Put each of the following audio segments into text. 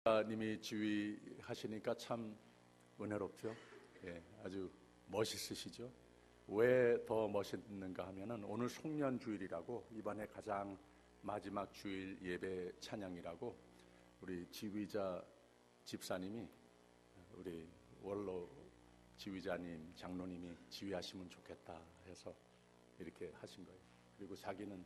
님이 지휘하시니까 참 은혜롭죠. 예, 아주 멋있으시죠. 왜 더 멋있는가 하면은 오늘 송년주일이라고 이번에 가장 마지막 주일 예배 찬양이라고 우리 지휘자 집사님이 우리 원로 지휘자님, 장로님이 지휘하시면 좋겠다 해서 이렇게 하신 거예요. 그리고 자기는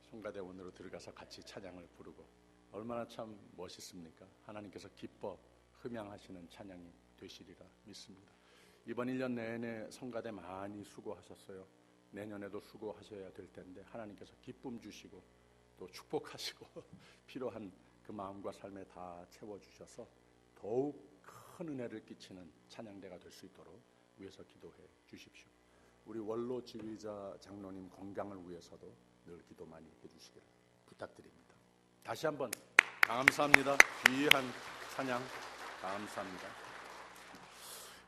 송가대원으로 들어가서 같이 찬양을 부르고 얼마나 참 멋있습니까? 하나님께서 기뻐 흠양하시는 찬양이 되시리라 믿습니다. 이번 1년 내내 성가대 많이 수고하셨어요. 내년에도 수고하셔야 될 텐데 하나님께서 기쁨 주시고 또 축복하시고 필요한 그 마음과 삶에 다 채워주셔서 더욱 큰 은혜를 끼치는 찬양대가 될 수 있도록 위해서 기도해 주십시오. 우리 원로 지휘자 장로님 건강을 위해서도 늘 기도 많이 해주시기를 부탁드립니다. 다시 한번 감사합니다. 귀한 찬양 감사합니다.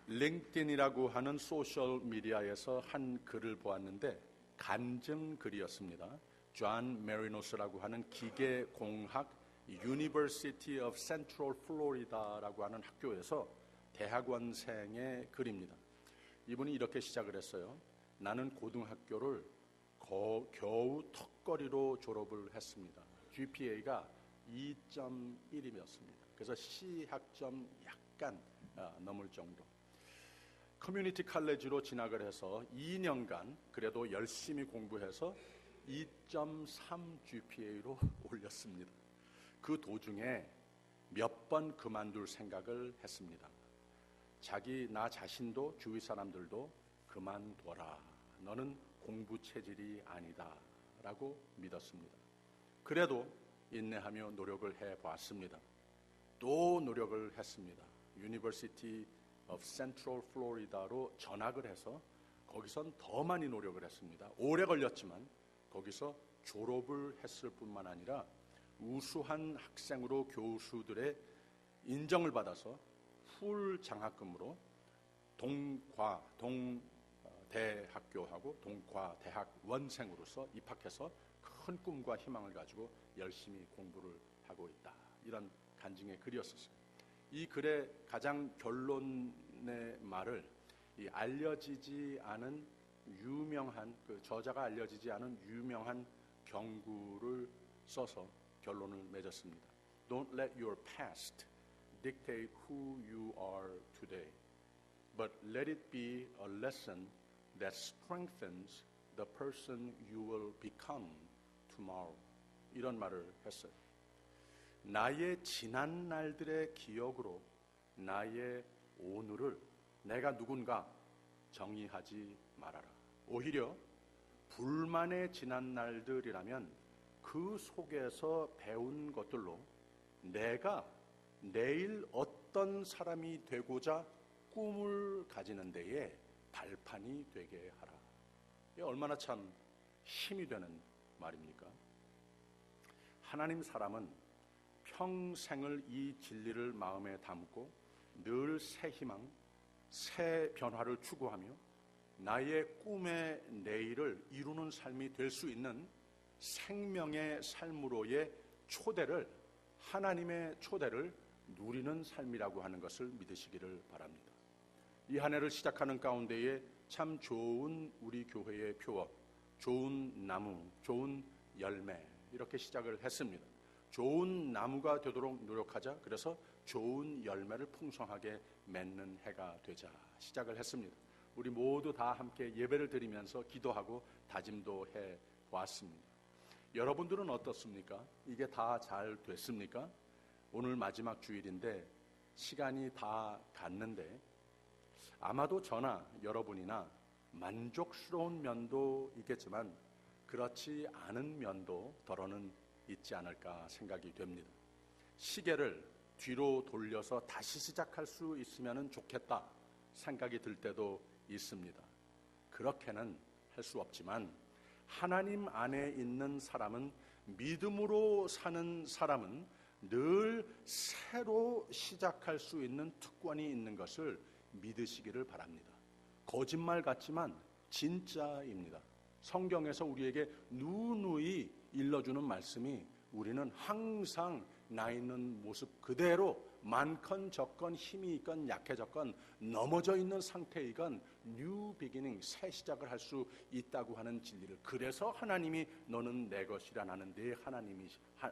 링크드인이라고 하는 소셜 미디어에서 한 글을 보았는데 간증 글이었습니다. 존 메리노스라고 하는 기계공학 University of Central Florida라고 하는 학교에서 대학원생의 글입니다. 이분이 이렇게 시작을 했어요. 나는 고등학교를 겨우 턱걸이로 졸업을 했습니다. GPA가 2.1이었습니다. 그래서 C학점 약간 넘을 정도. 커뮤니티 칼레지로 진학을 해서 2년간 그래도 열심히 공부해서 2.3 GPA로 올렸습니다. 그 도중에 몇 번 그만둘 생각을 했습니다. 나 자신도 주위 사람들도 그만둬라. 너는 공부 체질이 아니다 라고 믿었습니다. 그래도 인내하며 노력을 해보았습니다. 또 노력을 했습니다. University of Central Florida로 전학을 해서 거기선 더 많이 노력을 했습니다. 오래 걸렸지만 거기서 졸업을 했을 뿐만 아니라 우수한 학생으로 교수들의 인정을 받아서 풀 장학금으로 동대학교하고 동과대학원생으로서 입학해서 큰 꿈과 희망을 가지고 열심히 공부를 하고 있다. 이런 간증의 글이었었어요. 이 글의 가장 결론의 말을 이 알려지지 않은 유명한 저자가 알려지지 않은 유명한 경구를 써서 결론을 맺었습니다. Don't let your past dictate who you are today, but let it be a lesson that strengthens the person you will become tomorrow. 이런 말을 했어요. 나의 지난 날들의 기억으로 나의 오늘을 내가 누군가 정의하지 말아라. 오히려 불만의 지난 날들이라면 그 속에서 배운 것들로 내가 내일 어떤 사람이 되고자 꿈을 가지는 데에 발판이 되게 하라. 이게 얼마나 참 힘이 되는 말입니까? 하나님 사람은 평생을 이 진리를 마음에 담고 늘 새 희망, 새 변화를 추구하며 나의 꿈의 내일을 이루는 삶이 될 수 있는 생명의 삶으로의 초대를, 하나님의 초대를 누리는 삶이라고 하는 것을 믿으시기를 바랍니다. 이 한 해를 시작하는 가운데에 참 좋은 우리 교회의 표어, 좋은 나무, 좋은 열매 이렇게 시작을 했습니다. 좋은 나무가 되도록 노력하자. 그래서 좋은 열매를 풍성하게 맺는 해가 되자 시작을 했습니다. 우리 모두 다 함께 예배를 드리면서 기도하고 다짐도 해 왔습니다. 여러분들은 어떻습니까? 이게 다 잘 됐습니까? 오늘 마지막 주일인데 시간이 다 갔는데 아마도 저나 여러분이나 만족스러운 면도 있겠지만 그렇지 않은 면도 더러는 있지 않을까 생각이 됩니다. 시계를 뒤로 돌려서 다시 시작할 수 있으면 좋겠다 생각이 들 때도 있습니다. 그렇게는 할 수 없지만 하나님 안에 있는 사람은, 믿음으로 사는 사람은 늘 새로 시작할 수 있는 특권이 있는 것을 믿으시기를 바랍니다. 거짓말 같지만 진짜입니다. 성경에서 우리에게 누누이 일러주는 말씀이 우리는 항상 나 있는 모습 그대로 많건 적건 힘이 있건 약해졌건 넘어져 있는 상태이건 뉴 비기닝, 새 시작을 할 수 있다고 하는 진리를, 그래서 하나님이 너는 내 것이라 나는 네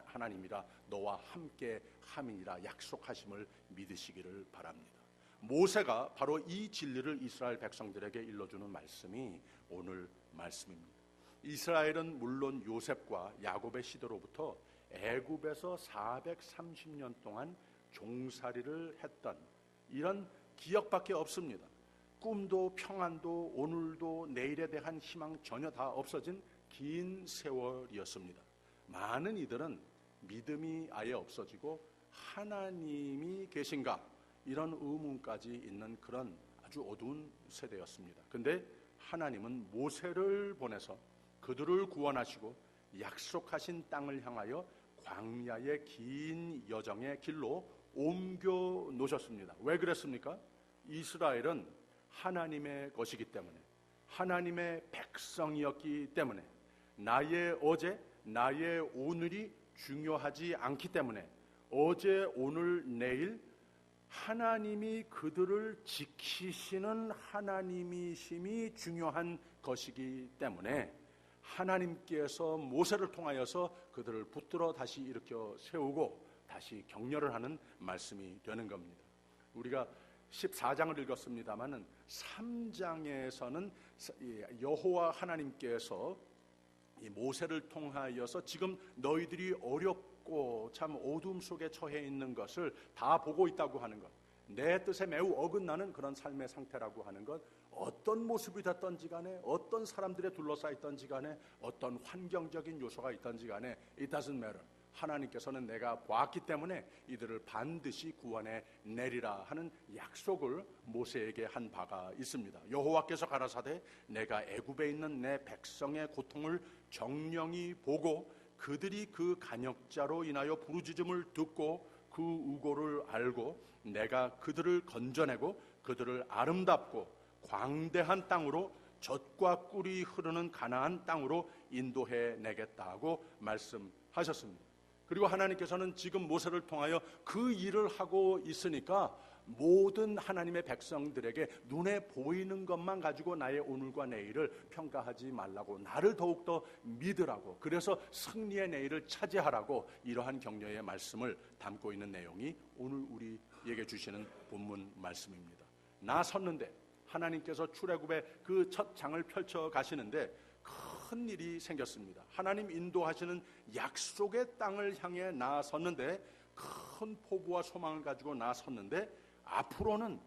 하나님이라 너와 함께 함이니라 약속하심을 믿으시기를 바랍니다. 모세가 바로 이 진리를 이스라엘 백성들에게 일러주는 말씀이 오늘 말씀입니다. 이스라엘은 물론 요셉과 야곱의 시대로부터 애굽에서 430년 동안 종살이를 했던 이런 기억밖에 없습니다. 꿈도 평안도 오늘도 내일에 대한 희망 전혀 다 없어진 긴 세월이었습니다. 많은 이들은 믿음이 아예 없어지고 하나님이 계신가 이런 의문까지 있는 그런 아주 어두운 세대였습니다. 근데 하나님은 모세를 보내서 그들을 구원하시고 약속하신 땅을 향하여 광야의 긴 여정의 길로 옮겨 놓으셨습니다. 왜 그랬습니까? 이스라엘은 하나님의 것이기 때문에, 하나님의 백성이었기 때문에, 나의 어제, 나의 오늘이 중요하지 않기 때문에, 어제, 오늘, 내일 하나님이 그들을 지키시는 하나님이심이 중요한 것이기 때문에 하나님께서 모세를 통하여서 그들을 붙들어 다시 일으켜 세우고 다시 격려를 하는 말씀이 되는 겁니다. 우리가 14장을 읽었습니다마는 3장에서는 여호와 하나님께서 이 모세를 통하여서 지금 너희들이 어렵고 참 어둠 속에 처해 있는 것을 다 보고 있다고 하는 것, 내 뜻에 매우 어긋나는 그런 삶의 상태라고 하는 것, 어떤 모습이 됐던지 간에, 어떤 사람들에 둘러싸여 있던지 간에, 어떤 환경적인 요소가 있던지 간에 It doesn't matter. 하나님께서는 내가 보았기 때문에 이들을 반드시 구원해 내리라 하는 약속을 모세에게 한 바가 있습니다. 여호와께서 가라사대 내가 애굽에 있는 내 백성의 고통을 정령이 보고 그들이 그 간역자로 인하여 부르짖음을 듣고 그 우고를 알고 내가 그들을 건져내고 그들을 아름답고 광대한 땅으로 젖과 꿀이 흐르는 가나안 땅으로 인도해 내겠다고 말씀하셨습니다. 그리고 하나님께서는 지금 모세를 통하여 그 일을 하고 있으니까 모든 하나님의 백성들에게 눈에 보이는 것만 가지고 나의 오늘과 내일을 평가하지 말라고, 나를 더욱더 믿으라고, 그래서 승리의 내일을 차지하라고 이러한 격려의 말씀을 담고 있는 내용이 오늘 우리에게 주시는 본문 말씀입니다. 나섰는데 하나님께서 출애굽의 그 첫 장을 펼쳐 가시는데 큰 일이 생겼습니다. 하나님 인도하시는 약속의 땅을 향해 나섰는데, 큰 포부와 소망을 가지고 나섰는데 앞으로는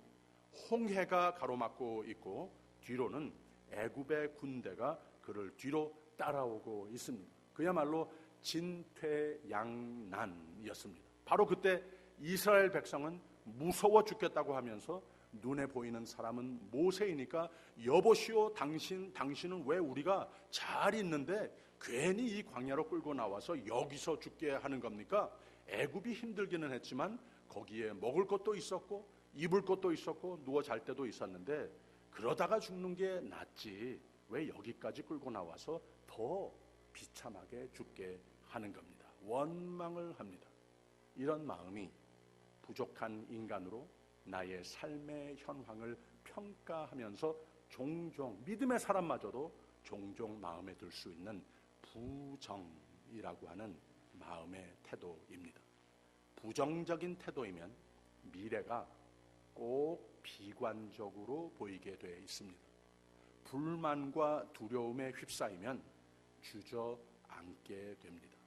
홍해가 가로막고 있고 뒤로는 애굽의 군대가 그를 뒤로 따라오고 있습니다. 그야말로 진퇴양난이었습니다. 바로 그때 이스라엘 백성은 무서워 죽겠다고 하면서 눈에 보이는 사람은 모세이니까 여보시오, 당신은 왜 우리가 잘 있는데 괜히 이 광야로 끌고 나와서 여기서 죽게 하는 겁니까? 애굽이 힘들기는 했지만 거기에 먹을 것도 있었고 입을 것도 있었고 누워 잘 때도 있었는데 그러다가 죽는 게 낫지 왜 여기까지 끌고 나와서 더 비참하게 죽게 하는 겁니다. 원망을 합니다. 이런 마음이 부족한 인간으로 나의 삶의 현황을 평가하면서 종종 믿음의 사람마저도 종종 마음에 들 수 있는 부정이라고 하는 마음의 태도입니다. 부정적인 태도이면 미래가 꼭 비관적으로 보이게 되어 있습니다. 불만과 두려움에 휩싸이면 주저앉게 됩니다.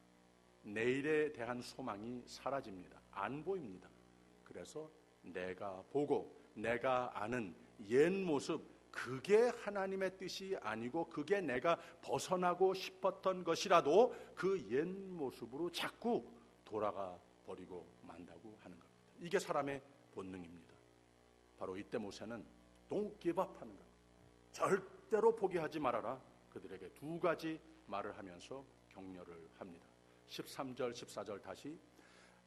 내일에 대한 소망이 사라집니다. 안 보입니다. 그래서 내가 보고 내가 아는 옛 모습, 그게 하나님의 뜻이 아니고 그게 내가 벗어나고 싶었던 것이라도 그 옛 모습으로 자꾸 돌아가 버리고 만다고 하는 겁니다. 이게 사람의 본능입니다. 바로 이때 모세는 Don't give up 하는 겁니다. 절대로 포기하지 말아라. 그들에게 두 가지 말을 하면서 격려를 합니다. 13절 14절 다시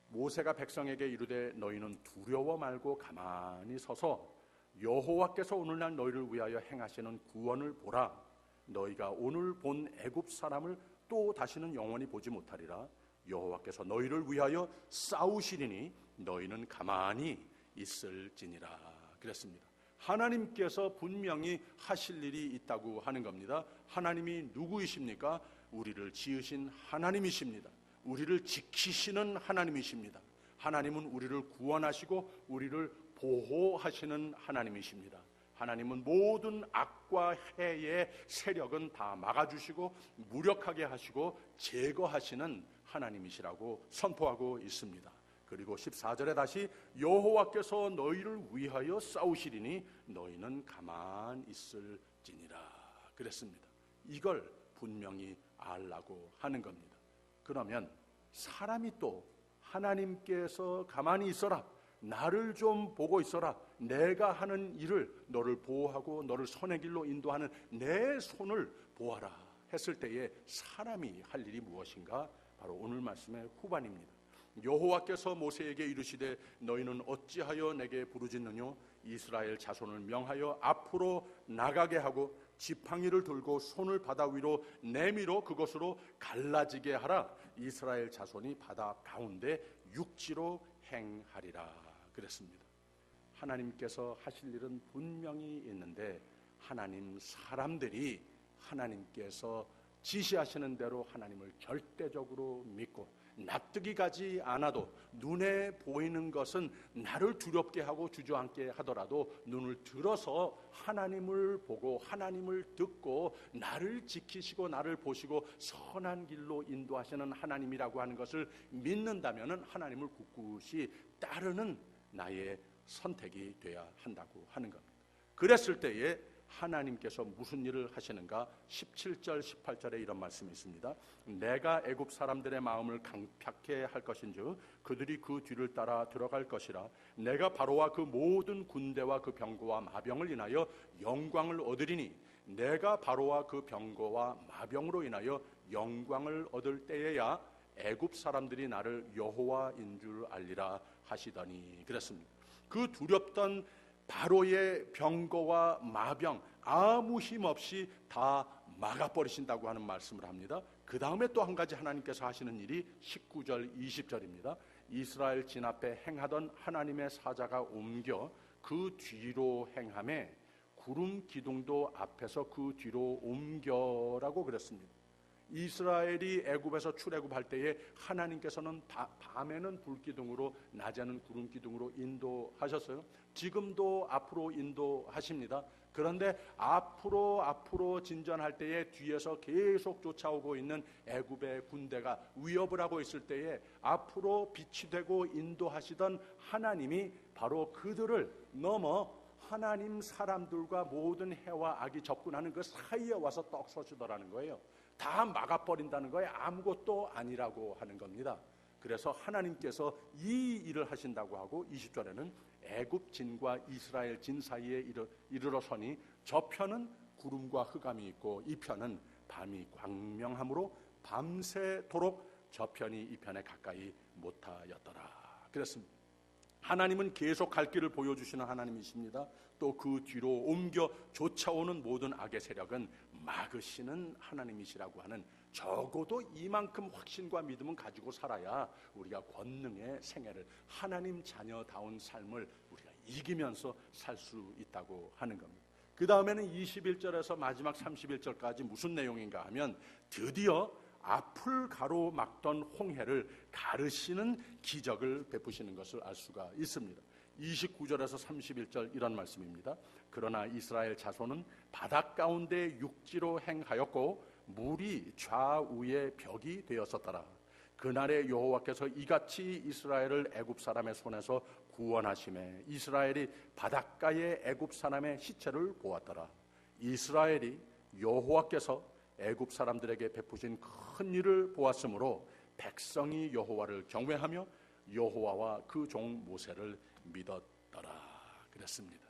모세가 백성에게 이르되 너희는 두려워 말고 가만히 서서 여호와께서 오늘날 너희를 위하여 행하시는 구원을 보라. 너희가 오늘 본 애굽 사람을 또 다시는 영원히 보지 못하리라. 여호와께서 너희를 위하여 싸우시리니 너희는 가만히 있을지니라 그랬습니다. 하나님께서 분명히 하실 일이 있다고 하는 겁니다. 하나님이 누구이십니까? 우리를 지으신 하나님이십니다. 우리를 지키시는 하나님이십니다. 하나님은 우리를 구원하시고 우리를 보호하시는 하나님이십니다. 하나님은 모든 악과 해의 세력은 다 막아주시고 무력하게 하시고 제거하시는 하나님이시라고 선포하고 있습니다. 그리고 14절에 다시 여호와께서 너희를 위하여 싸우시리니 너희는 가만 있을지니라 그랬습니다. 이걸 분명히 알라고 하는 겁니다. 그러면 사람이 또 하나님께서 가만히 있어라, 나를 좀 보고 있어라, 내가 하는 일을 너를 보호하고 너를 선의 길로 인도하는 내 손을 보아라 했을 때에 사람이 할 일이 무엇인가? 바로 오늘 말씀의 후반입니다. 여호와께서 모세에게 이르시되 너희는 어찌하여 내게 부르짖느냐? 이스라엘 자손을 명하여 앞으로 나가게 하고 지팡이를 들고 손을 바다 위로 내밀어 그것으로 갈라지게 하라. 이스라엘 자손이 바다 가운데 육지로 행하리라 그랬습니다. 하나님께서 하실 일은 분명히 있는데 하나님 사람들이 하나님께서 지시하시는 대로 하나님을 절대적으로 믿고 납득이 가지 않아도 눈에 보이는 것은 나를 두렵게 하고 주저앉게 하더라도 눈을 들어서 하나님을 보고 하나님을 듣고 나를 지키시고 나를 보시고 선한 길로 인도하시는 하나님이라고 하는 것을 믿는다면 하나님을 굳굳이 따르는 나의 선택이 돼야 한다고 하는 겁니다. 그랬을 때에 하나님께서 무슨 일을 하시는가? 17절 18절에 이런 말씀이 있습니다. 내가 애굽 사람들의 마음을 강팍해 할 것인즉 그들이 그 뒤를 따라 들어갈 것이라. 내가 바로와 그 모든 군대와 그 병거와 마병을 인하여 영광을 얻으리니 내가 바로와 그 병거와 마병으로 인하여 영광을 얻을 때에야 애굽 사람들이 나를 여호와인 줄 알리라 하시더니 그랬습니다. 그 두렵던 바로의 병거와 마병 아무 힘 없이 다 막아버리신다고 하는 말씀을 합니다. 그 다음에 또 한 가지 하나님께서 하시는 일이 19절 20절입니다. 이스라엘 진 앞에 행하던 하나님의 사자가 옮겨 그 뒤로 행하매 구름 기둥도 앞에서 그 뒤로 옮겨라고 그랬습니다. 이스라엘이 애굽에서 출애굽할 때에 하나님께서는 밤에는 불기둥으로 낮에는 구름기둥으로 인도하셨어요. 지금도 앞으로 인도하십니다. 그런데 앞으로 진전할 때에 뒤에서 계속 쫓아오고 있는 애굽의 군대가 위협을 하고 있을 때에 앞으로 빛이 되고 인도하시던 하나님이 바로 그들을 넘어 하나님 사람들과 모든 해와 악이 접근하는 그 사이에 와서 떡 서시더라는 거예요. 다 막아버린다는 거에 아무것도 아니라고 하는 겁니다. 그래서 하나님께서 이 일을 하신다고 하고 20절에는 애굽 진과 이스라엘 진 사이에 이르러 서니 저편은 구름과 흑암이 있고 이 편은 밤이 광명함으로 밤새도록 저편이 이 편에 가까이 못하였더라 그랬습니다. 하나님은 계속 갈 길을 보여주시는 하나님이십니다. 또 그 뒤로 옮겨 쫓아오는 모든 악의 세력은 막으시는 하나님이시라고 하는 적어도 이만큼 확신과 믿음은 가지고 살아야 우리가 권능의 생애를 하나님 자녀다운 삶을 우리가 이기면서 살 수 있다고 하는 겁니다. 그 다음에는 21절에서 마지막 31절까지 무슨 내용인가 하면 드디어 앞을 가로막던 홍해를 가르시는 기적을 베푸시는 것을 알 수가 있습니다. 29절에서 31절 이런 말씀입니다. 그러나 이스라엘 자손은 바닷 가운데 육지로 행하였고 물이 좌우에 벽이 되었었더라. 그날에 여호와께서 이같이 이스라엘을 애굽 사람의 손에서 구원하시매 이스라엘이 바닷가의 애굽 사람의 시체를 보았더라. 이스라엘이 여호와께서 애굽 사람들에게 베푸신 큰 일을 보았으므로 백성이 여호와를 경외하며 여호와와 그 종 모세를 믿었더라 그랬습니다.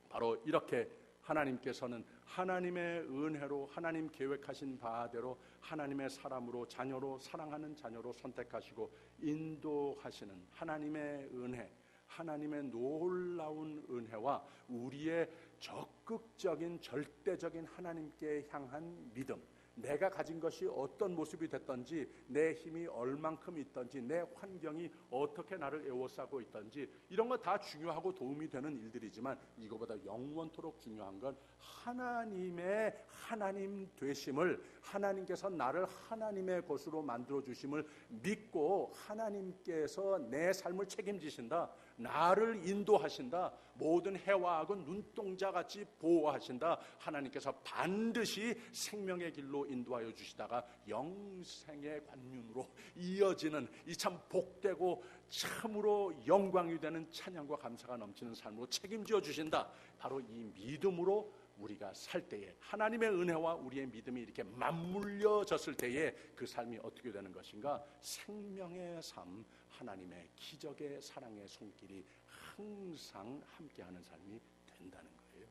바로 이렇게 하나님께서는 하나님의 은혜로 하나님 계획하신 바대로 하나님의 사람으로 자녀로 사랑하는 자녀로 선택하시고 인도하시는 하나님의 은혜, 하나님의 놀라운 은혜와 우리의 적극적인 절대적인 하나님께 향한 믿음, 내가 가진 것이 어떤 모습이 됐던지, 내 힘이 얼만큼 있던지, 내 환경이 어떻게 나를 에워싸고 있던지, 이런 거 다 중요하고 도움이 되는 일들이지만 이거보다 영원토록 중요한 건 하나님의 하나님 되심을, 하나님께서 나를 하나님의 것으로 만들어 주심을 믿고 하나님께서 내 삶을 책임지신다, 나를 인도하신다, 모든 해와 악은 눈동자같이 보호하신다, 하나님께서 반드시 생명의 길로 인도하여 주시다가 영생의 관륜으로 이어지는 이 참 복되고 참으로 영광이 되는 찬양과 감사가 넘치는 삶으로 책임져 주신다. 바로 이 믿음으로 우리가 살 때에, 하나님의 은혜와 우리의 믿음이 이렇게 맞물려졌을 때에 그 삶이 어떻게 되는 것인가? 생명의 삶, 하나님의 기적의 사랑의 손길이 항상 함께하는 삶이 된다는 거예요.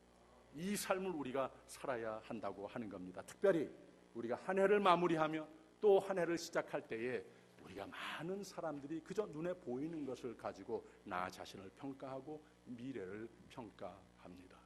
이 삶을 우리가 살아야 한다고 하는 겁니다. 특별히 우리가 한 해를 마무리하며 또 한 해를 시작할 때에 우리가 많은 사람들이 그저 눈에 보이는 것을 가지고 나 자신을 평가하고 미래를 평가합니다.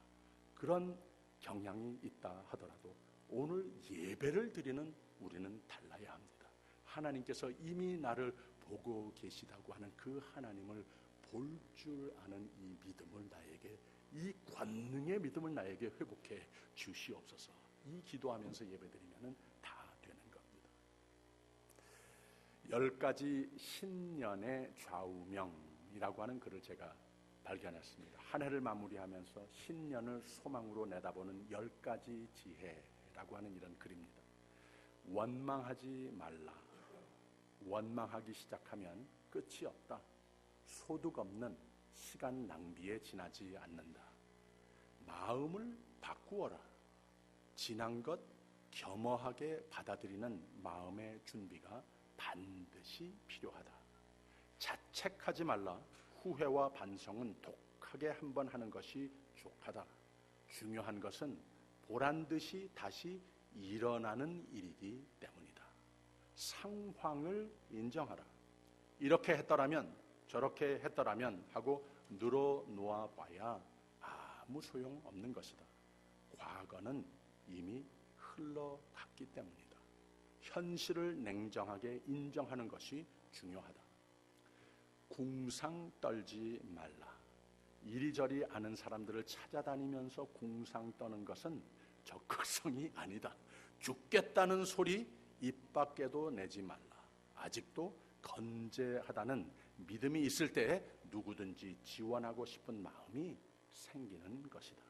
그런 경향이 있다 하더라도 오늘 예배를 드리는 우리는 달라야 합니다. 하나님께서 이미 나를 보고 계시다고 하는 그 하나님을 볼 줄 아는 이 믿음을 나에게, 이 권능의 믿음을 나에게 회복해 주시옵소서. 이 기도하면서 예배드리면 다 되는 겁니다. 10가지 신년의 좌우명이라고 하는 글을 제가 발견했습니다. 한 해를 마무리하면서 신년을 소망으로 내다보는 10가지 지혜라고 하는 이런 글입니다. 원망하지 말라. 원망하기 시작하면 끝이 없다. 소득 없는 시간 낭비에 지나지 않는다. 마음을 바꾸어라. 지난 것 겸허하게 받아들이는 마음의 준비가 반드시 필요하다. 자책하지 말라. 후회와 반성은 독하게 한번 하는 것이 족하다. 중요한 것은 보란듯이 다시 일어나는 일이기 때문이다. 상황을 인정하라. 이렇게 했더라면 저렇게 했더라면 하고 늘어놓아 봐야 아무 소용없는 것이다. 과거는 이미 흘러갔기 때문이다. 현실을 냉정하게 인정하는 것이 중요하다. 궁상 떨지 말라. 이리저리 아는 사람들을 찾아다니면서 궁상 떠는 것은 적극성이 아니다. 죽겠다는 소리 입 밖에도 내지 말라. 아직도 건재하다는 믿음이 있을 때 누구든지 지원하고 싶은 마음이 생기는 것이다.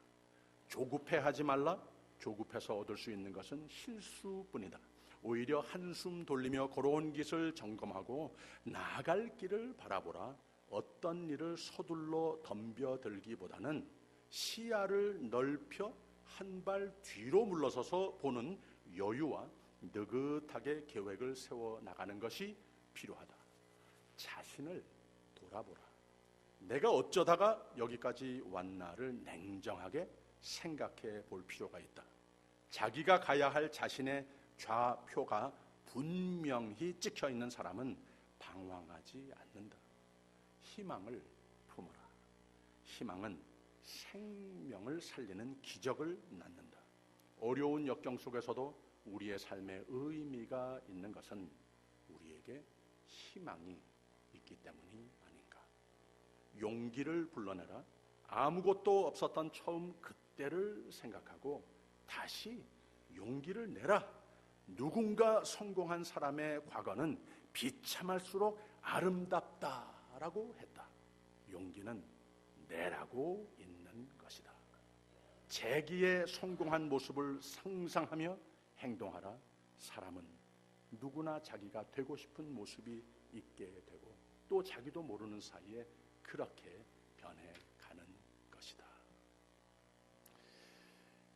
조급해하지 말라. 조급해서 얻을 수 있는 것은 실수뿐이다. 오히려 한숨 돌리며 걸어온 길을 점검하고 나아갈 길을 바라보라. 어떤 일을 서둘러 덤벼들기보다는 시야를 넓혀 한 발 뒤로 물러서서 보는 여유와 느긋하게 계획을 세워 나가는 것이 필요하다. 자신을 돌아보라. 내가 어쩌다가 여기까지 왔나를 냉정하게 생각해 볼 필요가 있다. 자기가 가야 할 자신의 좌표가 분명히 찍혀 있는 사람은 방황하지 않는다. 희망을 품어라. 희망은 생명을 살리는 기적을 낳는다. 어려운 역경 속에서도 우리의 삶에 의미가 있는 것은 우리에게 희망이 있기 때문이 아닌가. 용기를 불러내라. 아무것도 없었던 처음 그때를 생각하고 다시 용기를 내라. 누군가 성공한 사람의 과거는 비참할수록 아름답다라고 했다. 용기는 내라고 있는 것이다. 재기에 성공한 모습을 상상하며 행동하라. 사람은 누구나 자기가 되고 싶은 모습이 있게 되고 또 자기도 모르는 사이에 그렇게 변해가는 것이다.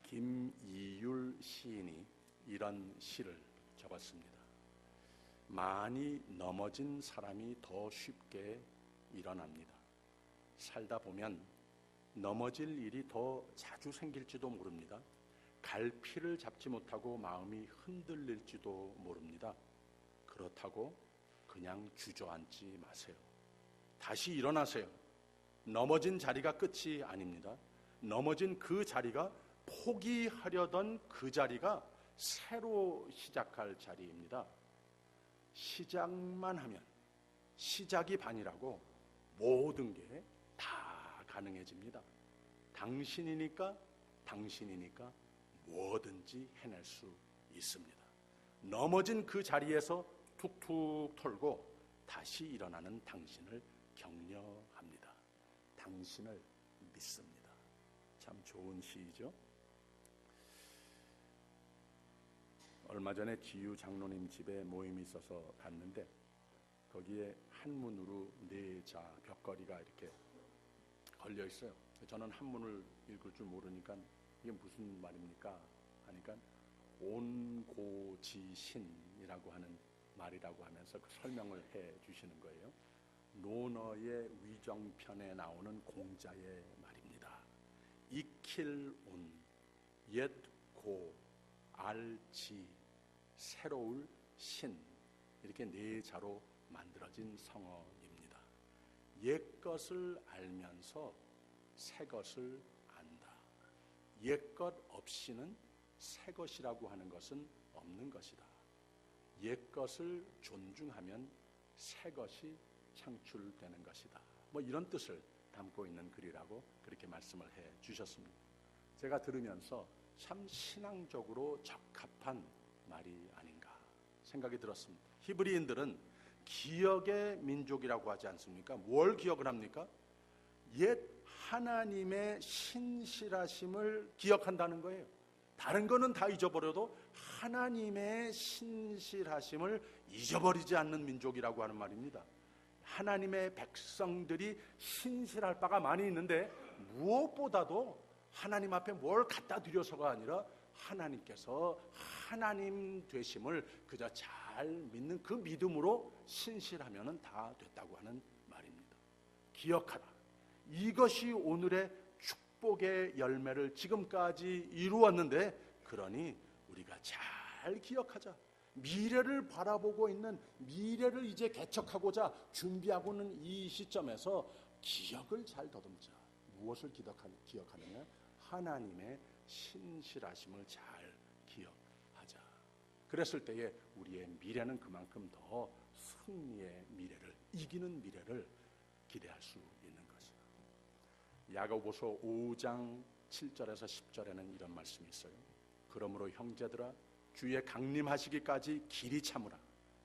김이율 시인이 이런 시를 적었습니다. 많이 넘어진 사람이 더 쉽게 일어납니다. 살다 보면 넘어질 일이 더 자주 생길지도 모릅니다. 갈피를 잡지 못하고 마음이 흔들릴지도 모릅니다. 그렇다고 그냥 주저앉지 마세요. 다시 일어나세요. 넘어진 자리가 끝이 아닙니다. 넘어진 그 자리가 포기하려던 그 자리가 새로 시작할 자리입니다. 시작만 하면, 시작이 반이라고 모든 게 다 가능해집니다. 당신이니까 뭐든지 해낼 수 있습니다. 넘어진 그 자리에서 툭툭 털고 다시 일어나는 당신을 격려합니다. 당신을 믿습니다. 참 좋은 시이죠. 얼마 전에 지유 장로님 집에 모임이 있어서 갔는데 거기에 한문으로 내자 벽걸이가 이렇게 걸려 있어요. 저는 한문을 읽을 줄 모르니까 이게 무슨 말입니까? 하니까 온고지신이라고 하는 말이라고 하면서 그 설명을 해 주시는 거예요. 논어의 위정편에 나오는 공자의 말입니다. 익힐온 옛고 알지 새로울 신, 이렇게 네 자로 만들어진 성어입니다. 옛것을 알면서 새것을 안다. 옛것 없이는 새것이라고 하는 것은 없는 것이다. 옛것을 존중하면 새것이 창출되는 것이다. 뭐 이런 뜻을 담고 있는 글이라고 그렇게 말씀을 해 주셨습니다. 제가 들으면서 참 신앙적으로 적합한 말이 아닌가 생각이 들었습니다. 히브리인들은 기억의 민족이라고 하지 않습니까? 뭘 기억을 합니까? 옛 하나님의 신실하심을 기억한다는 거예요. 다른 거는 다 잊어버려도 하나님의 신실하심을 잊어버리지 않는 민족이라고 하는 말입니다. 하나님의 백성들이 신실할 바가 많이 있는데 무엇보다도 하나님 앞에 뭘 갖다 드려서가 아니라 하나님께서 하나님 되심을 그저 잘 믿는 그 믿음으로 신실하면 다 됐다고 하는 말입니다. 기억하라. 이것이 오늘의 축복의 열매를 지금까지 이루었는데, 그러니 우리가 잘 기억하자. 미래를 바라보고 있는, 미래를 이제 개척하고자 준비하고는 이 시점에서 기억을 잘 더듬자. 무엇을 기억하느냐? 하나님의 신실하심을 잘 기억하자. 그랬을 때에 우리의 미래는 그만큼 더 승리의 미래를, 이기는 미래를 기대할 수 있는 것이다. 야고보서 5장 7절에서 10절에는 이런 말씀이 있어요. 그러므로 형제들아, 주의 강림하시기까지 길이 참으라.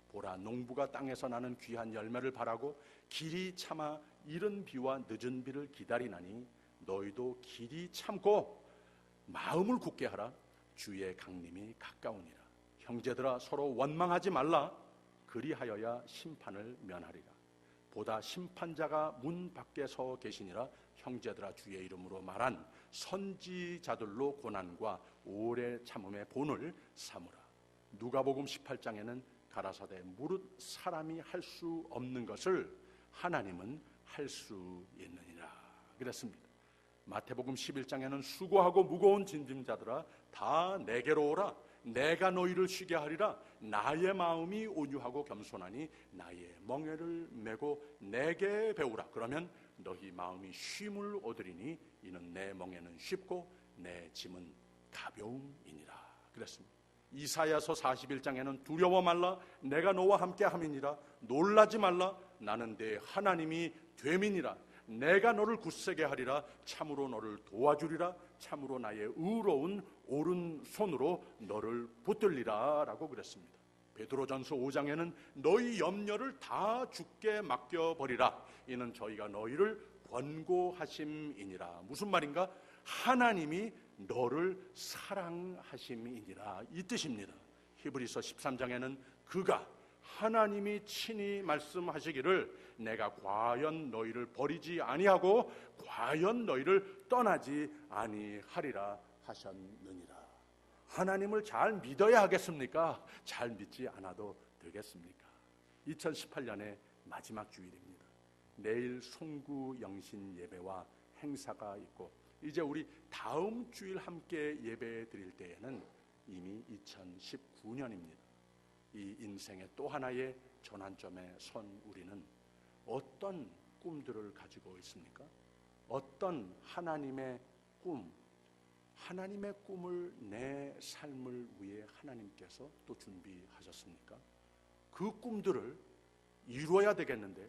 보라, 농부가 땅에서 나는 귀한 열매를 바라고 길이 참아 이른 비와 늦은 비를 기다리나니 너희도 길이 참고 마음을 굳게 하라. 주의 강림이 가까우니라. 형제들아, 서로 원망하지 말라. 그리하여야 심판을 면하리라. 보다 심판자가 문 밖에 서 계시니라. 형제들아, 주의 이름으로 말한 선지자들로 고난과 오래 참음의 본을 삼으라. 누가복음 18장에는 가라사대 무릇 사람이 할 수 없는 것을 하나님은 할 수 있느니라 그랬습니다. 마태복음 11장에는 수고하고 무거운 짐짐자들아 다 내게로 오라. 내가 너희를 쉬게 하리라. 나의 마음이 온유하고 겸손하니 나의 멍에를 메고 내게 배우라. 그러면 너희 마음이 쉼을 얻으리니 이는 내 멍에는 쉽고 내 짐은 가벼움이니라 그랬습니다. 이사야서 41장에는 두려워 말라. 내가 너와 함께 함이니라. 놀라지 말라. 나는 내 하나님이 됨이니라. 내가 너를 굳세게 하리라. 참으로 너를 도와주리라. 참으로 나의 의로운 오른손으로 너를 붙들리라 라고 그랬습니다. 베드로전서 5장에는 너희 염려를 다 주께 맡겨버리라. 이는 저희가 너희를 권고하심이니라. 무슨 말인가? 하나님이 너를 사랑하심이니라, 이 뜻입니다. 히브리서 13장에는 그가 하나님이 친히 말씀하시기를 내가 과연 너희를 버리지 아니하고 과연 너희를 떠나지 아니하리라 하셨느니라. 하나님을 잘 믿어야 하겠습니까? 잘 믿지 않아도 되겠습니까? 2018년의 마지막 주일입니다. 내일 송구 영신 예배와 행사가 있고 이제 우리 다음 주일 함께 예배 드릴 때에는 이미 2019년입니다. 이 인생의 또 하나의 전환점에 선 우리는 어떤 꿈들을 가지고 있습니까? 어떤 하나님의 꿈, 하나님의 꿈을 내 삶을 위해 하나님께서 또 준비하셨습니까? 그 꿈들을 이루어야 되겠는데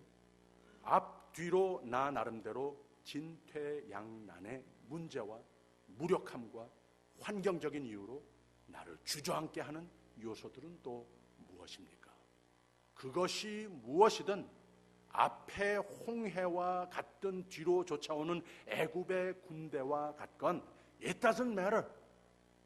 앞뒤로 나 나름대로 진퇴양난의 문제와 무력함과 환경적인 이유로 나를 주저앉게 하는 요소들은 또 무엇입니까? 그것이 무엇이든 앞에 홍해와 같던 뒤로 쫓아오는 애굽의 군대와 같건 It doesn't matter.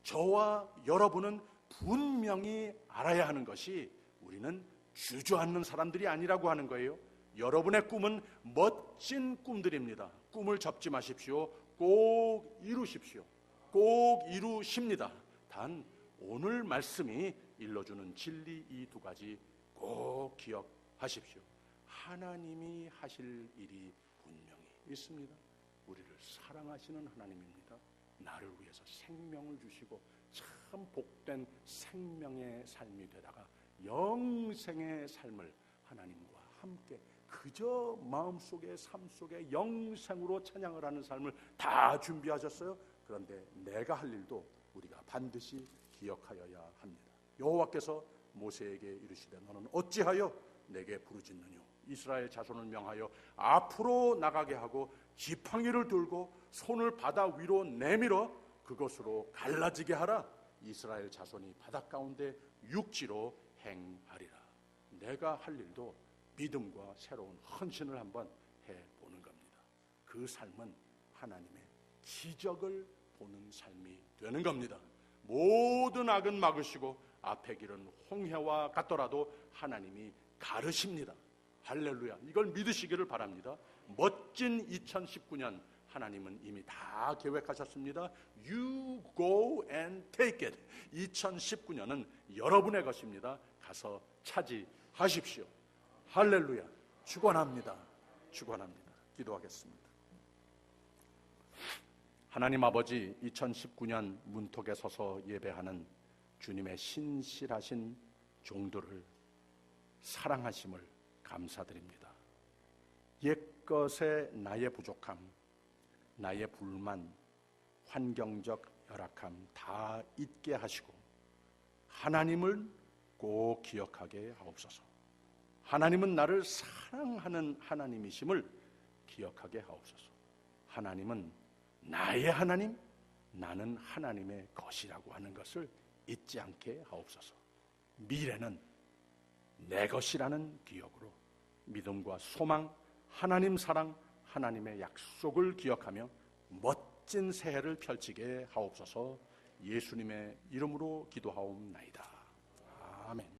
저와 여러분은 분명히 알아야 하는 것이 우리는 주저앉는 사람들이 아니라고 하는 거예요. 여러분의 꿈은 멋진 꿈들입니다. 꿈을 접지 마십시오. 꼭 이루십시오. 꼭 이루십니다. 단 오늘 말씀이 일러주는 진리 이 두 가지 꼭 기억하십시오. 하나님이 하실 일이 분명히 있습니다. 우리를 사랑하시는 하나님입니다. 나를 위해서 생명을 주시고 참 복된 생명의 삶이 되다가 영생의 삶을 하나님과 함께 그저 마음속에 삶 속에 영생으로 찬양을 하는 삶을 다 준비하셨어요. 그런데 내가 할 일도 우리가 반드시 기억하여야 합니다. 여호와께서 모세에게 이르시되 너는 어찌하여 내게 부르짖느뇨? 이스라엘 자손을 명하여 앞으로 나가게 하고 지팡이를 들고 손을 바다 위로 내밀어 그것으로 갈라지게 하라. 이스라엘 자손이 바다 가운데 육지로 행하리라. 내가 할 일도 믿음과 새로운 헌신을 한번 해보는 겁니다. 그 삶은 하나님의 기적을 보는 삶이 되는 겁니다. 모든 악은 막으시고 앞의 길은 홍해와 같더라도 하나님이 가르십니다. 할렐루야. 이걸 믿으시기를 바랍니다. 멋진 2019년 하나님은 이미 다 계획하셨습니다. You go and take it. 2019년은 여러분의 것입니다. 가서 차지하십시오. 할렐루야. 축원합니다. 축원합니다. 기도하겠습니다. 하나님 아버지, 2019년 문턱에 서서 예배하는 주님의 신실하신 종들을 사랑하심을 감사드립니다. 옛것의 나의 부족함, 나의 불만, 환경적 열악함 다 잊게 하시고 하나님을 꼭 기억하게 하옵소서. 하나님은 나를 사랑하는 하나님이심을 기억하게 하옵소서. 하나님은 나의 하나님, 나는 하나님의 것이라고 하는 것을 잊지 않게 하옵소서. 미래는 내 것이라는 기억으로 믿음과 소망, 하나님 사랑, 하나님의 약속을 기억하며 멋진 새해를 펼치게 하옵소서. 예수님의 이름으로 기도하옵나이다. 아멘.